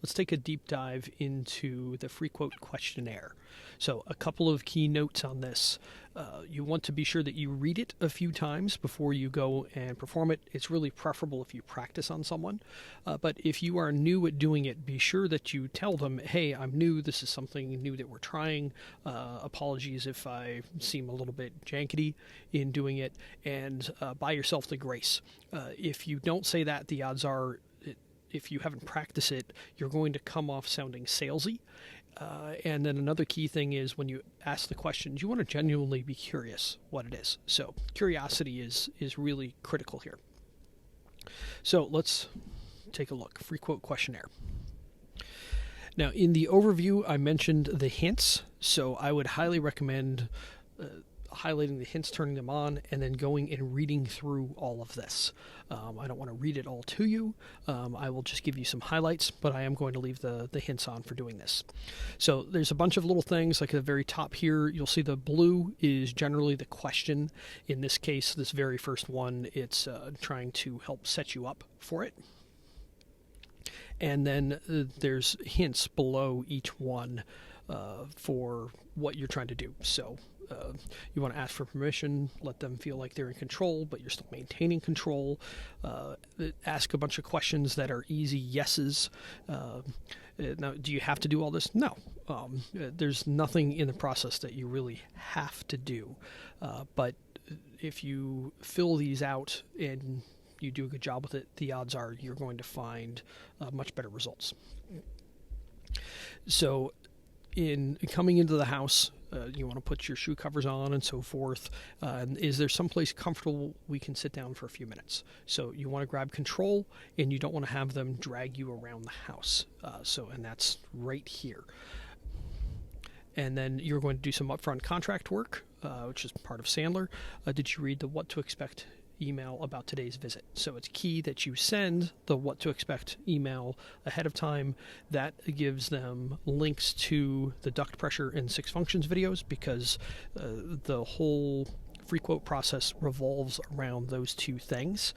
let's take a deep dive into the free quote questionnaire. So a couple of key notes on this. You want to be sure that you read it a few times before you go and perform it. It's really preferable if you practice on someone. But if you are new at doing it, be sure that you tell them, hey, I'm new. This is something new that we're trying. Apologies if I seem a little bit jankety in doing it. And buy yourself the grace. If you don't say that, the odds are, if you haven't practiced it, you're going to come off sounding salesy. And then another key thing is when you ask the questions, you want to genuinely be curious what it is. So curiosity is really critical here. So let's take a look. Free quote questionnaire. Now, in the overview, I mentioned the hints. So I would highly recommend highlighting the hints, turning them on, and then going and reading through all of this. I don't want to read it all to you. I will just give you some highlights, but I am going to leave the hints on for doing this. So there's a bunch of little things, like at the very top here, you'll see the blue is generally the question. In this case, this very first one, it's trying to help set you up for it. And then there's hints below each one for what you're trying to do. So you want to ask for permission, let them feel like they're in control, but you're still maintaining control. Ask a bunch of questions that are easy yeses. Now, do you have to do all this? No. There's nothing in the process that you really have to do. But if you fill these out and you do a good job with it, the odds are you're going to find much better results. So in coming into the house, you want to put your shoe covers on and so forth. Is there someplace comfortable we can sit down for a few minutes? So you want to grab control, and you don't want to have them drag you around the house. And that's right here. And then you're going to do some upfront contract work, which is part of Sandler. Did you read the What to Expect email about today's visit? So it's key that you send the What to Expect email ahead of time. That gives them links to the duct pressure and 6 functions videos, because the whole free quote process revolves around those two things.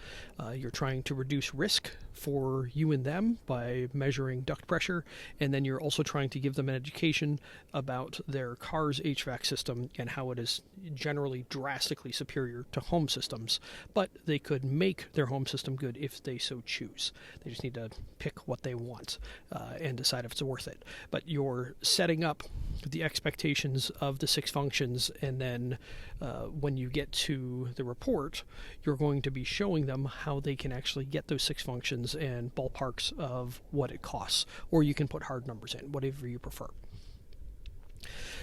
You're trying to reduce risk for you and them by measuring duct pressure, and then you're also trying to give them an education about their car's HVAC system and how it is generally drastically superior to home systems, but they could make their home system good if they so choose. They just need to pick what they want and decide if it's worth it. But you're setting up the expectations of the 6 functions, and then when you get to the report, you're going to be showing them how they can actually get those 6 functions and ballparks of what it costs, or you can put hard numbers in, whatever you prefer.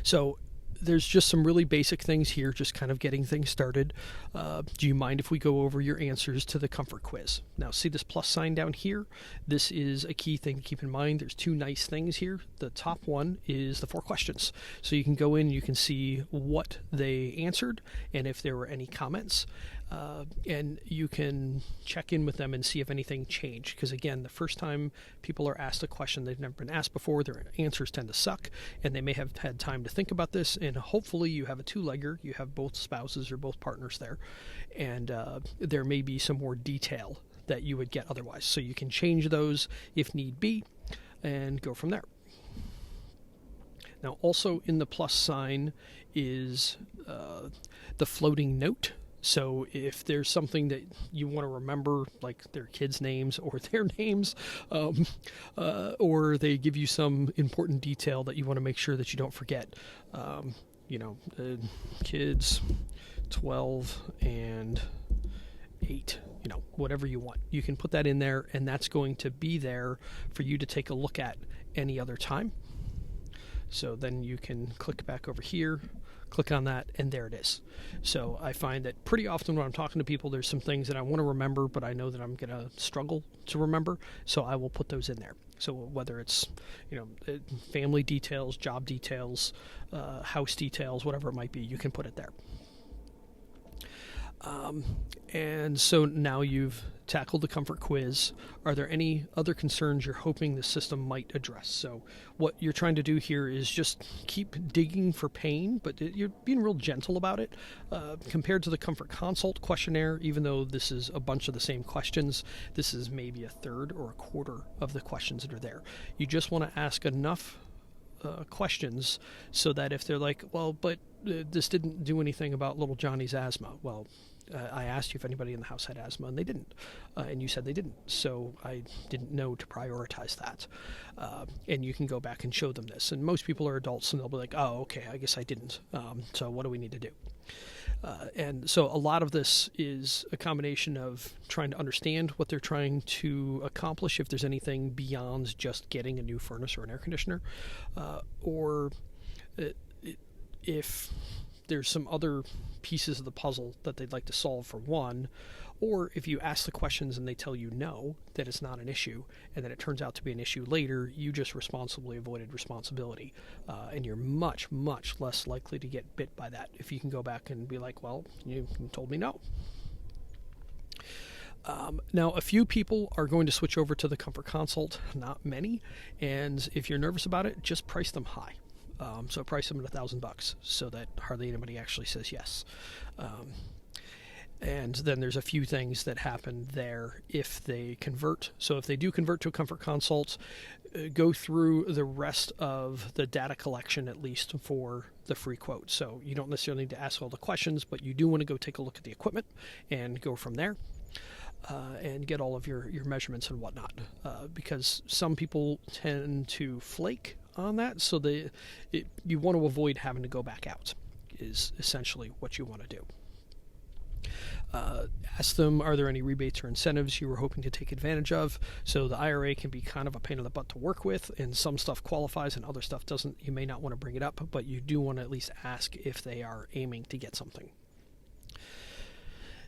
So there's just some really basic things here, just kind of getting things started. Do you mind if we go over your answers to the comfort quiz? Now, see this plus sign down here? This is a key thing to keep in mind. There's 2 nice things here. The top one is the 4 questions. So you can go in and you can see what they answered and if there were any comments. And you can check in with them and see if anything changed. Because again, the first time people are asked a question they've never been asked before, their answers tend to suck, and they may have had time to think about this. And hopefully you have a 2-legger, you have both spouses or both partners there, and there may be some more detail that you would get otherwise. So you can change those if need be and go from there. Now, also in the plus sign is the floating note. So if there's something that you want to remember, like their kids' names or their names, or they give you some important detail that you want to make sure that you don't forget, kids 12 and 8, whatever you want. You can put that in there, and that's going to be there for you to take a look at any other time. So then you can click back over here, click on that, and there it is. So I find that pretty often when I'm talking to people, there's some things that I want to remember, but I know that I'm going to struggle to remember, so I will put those in there. So whether it's, family details, job details, house details, whatever it might be, you can put it there. And so now you've tackled the comfort quiz. Are there any other concerns you're hoping the system might address? So what you're trying to do here is just keep digging for pain, but you're being real gentle about it. Compared to the comfort consult questionnaire, even though this is a bunch of the same questions, this is maybe a third or a quarter of the questions that are there. You just want to ask enough questions so that if they're like, well, but this didn't do anything about little Johnny's asthma. Well, I asked you if anybody in the house had asthma, and they didn't. And you said they didn't. So I didn't know to prioritize that. And you can go back and show them this. And most people are adults, and they'll be like, oh, okay, I guess I didn't. So what do we need to do? And so a lot of this is a combination of trying to understand what they're trying to accomplish, if there's anything beyond just getting a new furnace or an air conditioner, or if there's some other pieces of the puzzle that they'd like to solve for one, or if you ask the questions and they tell you no, that it's not an issue, and then it turns out to be an issue later, you just responsibly avoided responsibility. And you're much, much less likely to get bit by that if you can go back and be like, well, you told me no. Now, a few people are going to switch over to the Comfort Consult, not many, and if you're nervous about it, just price them high. So price them at $1,000 so that hardly anybody actually says yes. And then there's a few things that happen there if they convert. So if they do convert to a Comfort Consult, go through the rest of the data collection at least for the free quote. So you don't necessarily need to ask all the questions, but you do want to go take a look at the equipment and go from there. And get all of your measurements and whatnot, because some people tend to flake on that, so you want to avoid having to go back out is essentially what you want to do. Ask them, are there any rebates or incentives you were hoping to take advantage of? So the IRA can be kind of a pain in the butt to work with, and some stuff qualifies and other stuff doesn't. You may not want to bring it up, but you do want to at least ask if they are aiming to get something.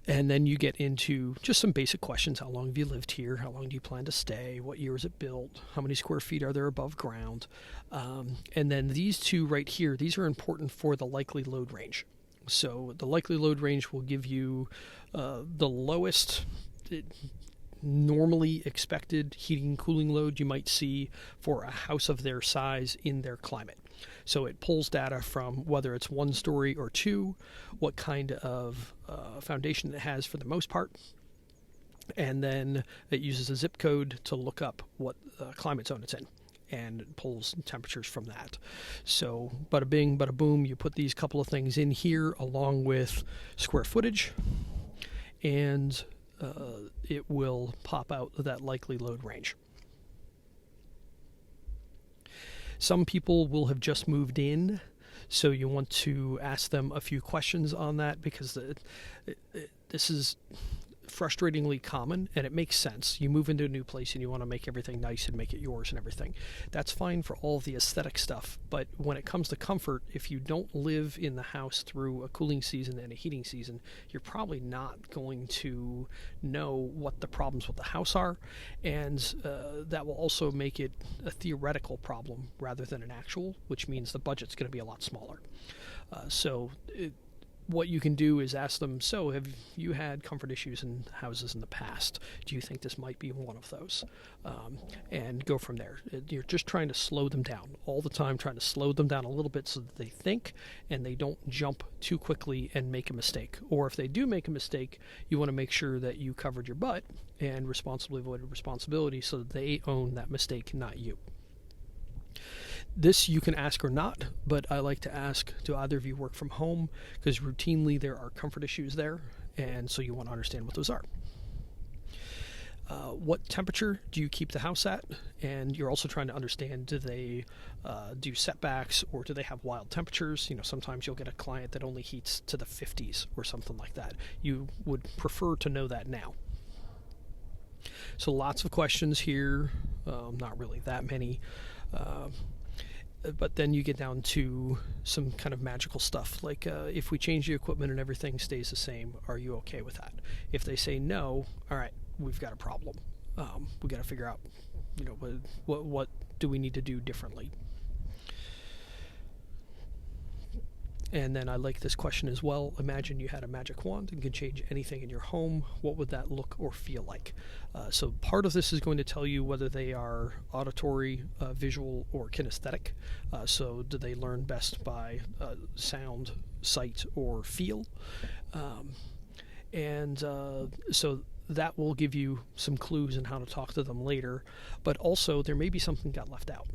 And then you get into just some basic questions. How long have you lived here? How long do you plan to stay? What year is it built? How many square feet are there above ground? And then these two right here, these are important for the likely load range. So the likely load range will give you the lowest normally expected heating and cooling load you might see for a house of their size in their climate. So it pulls data from whether it's 1 story or 2, what kind of foundation it has for the most part, and then it uses a zip code to look up what climate zone it's in and pulls temperatures from that. So bada bing, bada boom, you put these couple of things in here along with square footage, and it will pop out that likely load range. Some people will have just moved in, so you want to ask them a few questions on that, because this is frustratingly common, and it makes sense. You move into a new place and you want to make everything nice and make it yours and everything. That's fine for all of the aesthetic stuff, but when it comes to comfort, if you don't live in the house through a cooling season and a heating season, you're probably not going to know what the problems with the house are, and that will also make it a theoretical problem rather than an actual, which means the budget's going to be a lot smaller. What you can do is ask them, so have you had comfort issues in houses in the past? Do you think this might be one of those? And go from there. You're just trying to slow them down all the time, trying to slow them down a little bit so that they think and they don't jump too quickly and make a mistake. Or if they do make a mistake, you want to make sure that you covered your butt and responsibly avoided responsibility so that they own that mistake, not you. This you can ask or not, but I like to ask, do either of you work from home? Because routinely there are comfort issues there, and so you want to understand what those are. What temperature do you keep the house at? And you're also trying to understand, do they do setbacks, or do they have wild temperatures? Sometimes you'll get a client that only heats to the 50s or something like that. You would prefer to know that now. So lots of questions here, not really that many. But then you get down to some kind of magical stuff, like if we change the equipment and everything stays the same, are you okay with that? If they say no, all right, we've got a problem. We got to figure out, what do we need to do differently? And then I like this question as well. Imagine you had a magic wand and could change anything in your home. What would that look or feel like? So part of this is going to tell you whether they are auditory, visual, or kinesthetic. So do they learn best by sound, sight, or feel? So that will give you some clues on how to talk to them later. But also there may be something got left out.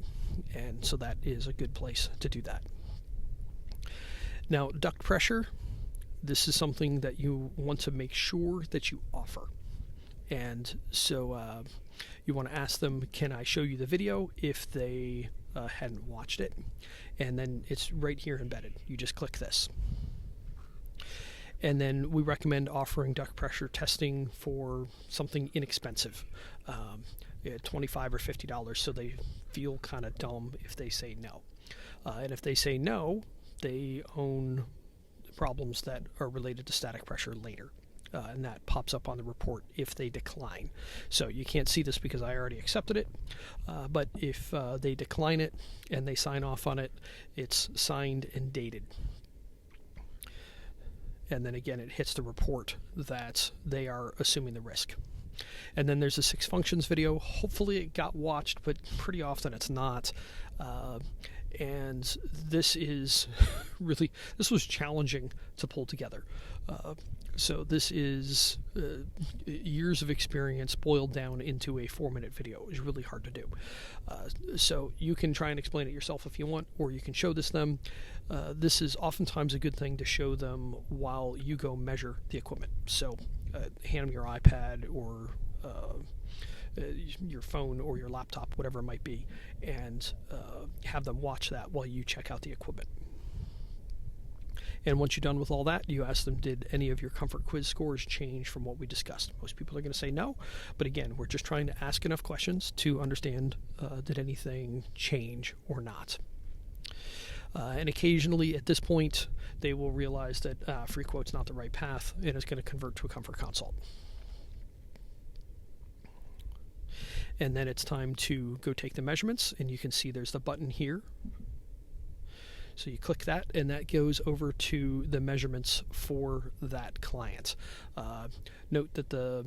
And so that is a good place to do that. Now, duct pressure, this is something that you want to make sure that you offer. And so you want to ask them, can I show you the video if they hadn't watched it? And then it's right here embedded. You just click this. And then we recommend offering duct pressure testing for something inexpensive, $25 or $50, so they feel kind of dumb if they say no. And if they say no, they own problems that are related to static pressure later. And that pops up on the report if they decline. So you can't see this because I already accepted it. But if they decline it and they sign off on it, it's signed and dated. And then again, it hits the report that they are assuming the risk. And then there's a 6 functions video. Hopefully it got watched, but pretty often it's not. And this is this was challenging to pull together. So this is years of experience boiled down into a 4-minute video. It was really hard to do. So you can try and explain it yourself if you want, or you can show this them. This is oftentimes a good thing to show them while you go measure the equipment. So hand them your iPad or your phone or your laptop, whatever it might be, and have them watch that while you check out the equipment. And once you're done with all that, you ask them, did any of your comfort quiz scores change from what we discussed? Most people are going to say no, but again, we're just trying to ask enough questions to understand did anything change or not. And occasionally at this point, they will realize that free quote's not the right path and it's going to convert to a comfort consult. And then it's time to go take the measurements, and you can see there's the button here. So you click that, and that goes over to the measurements for that client. Note that the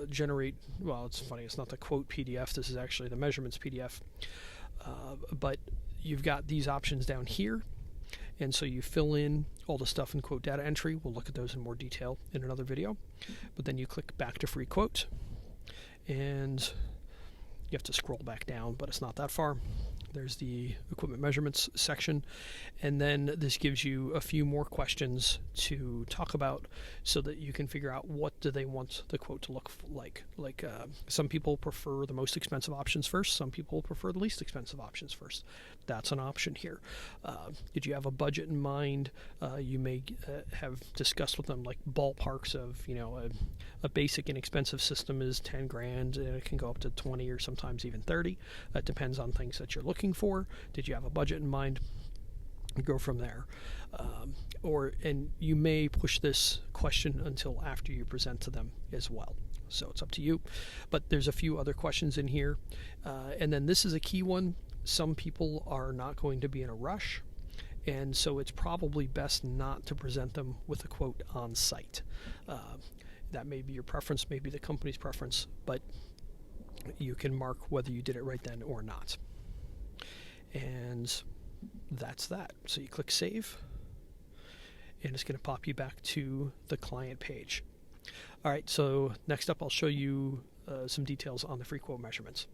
generate, well, it's funny, it's not the quote PDF, this is actually the measurements PDF. But you've got these options down here, and so you fill in all the stuff in quote data entry. We'll look at those in more detail in another video. But then you click back to free quote, and you have to scroll back down, but it's not that far. There's the equipment measurements section, and then this gives you a few more questions to talk about so that you can figure out what do they want the quote to look like. Like some people prefer the most expensive options first, some people prefer the least expensive options first. That's an option here. Did you have a budget in mind? You may have discussed with them like ballparks of, a basic inexpensive system is 10 grand and it can go up to 20 or sometimes even 30. That depends on things that you're looking for. Did you have a budget in mind? Go from there. And you may push this question until after you present to them as well. So it's up to you. But there's a few other questions in here. And then this is a key one. Some people are not going to be in a rush, and so it's probably best not to present them with a quote on site. That may be your preference, maybe the company's preference, but you can mark whether you did it right then or not. And that's that. So you click save, and it's going to pop you back to the client page. All right, so next up I'll show you some details on the free quote measurements.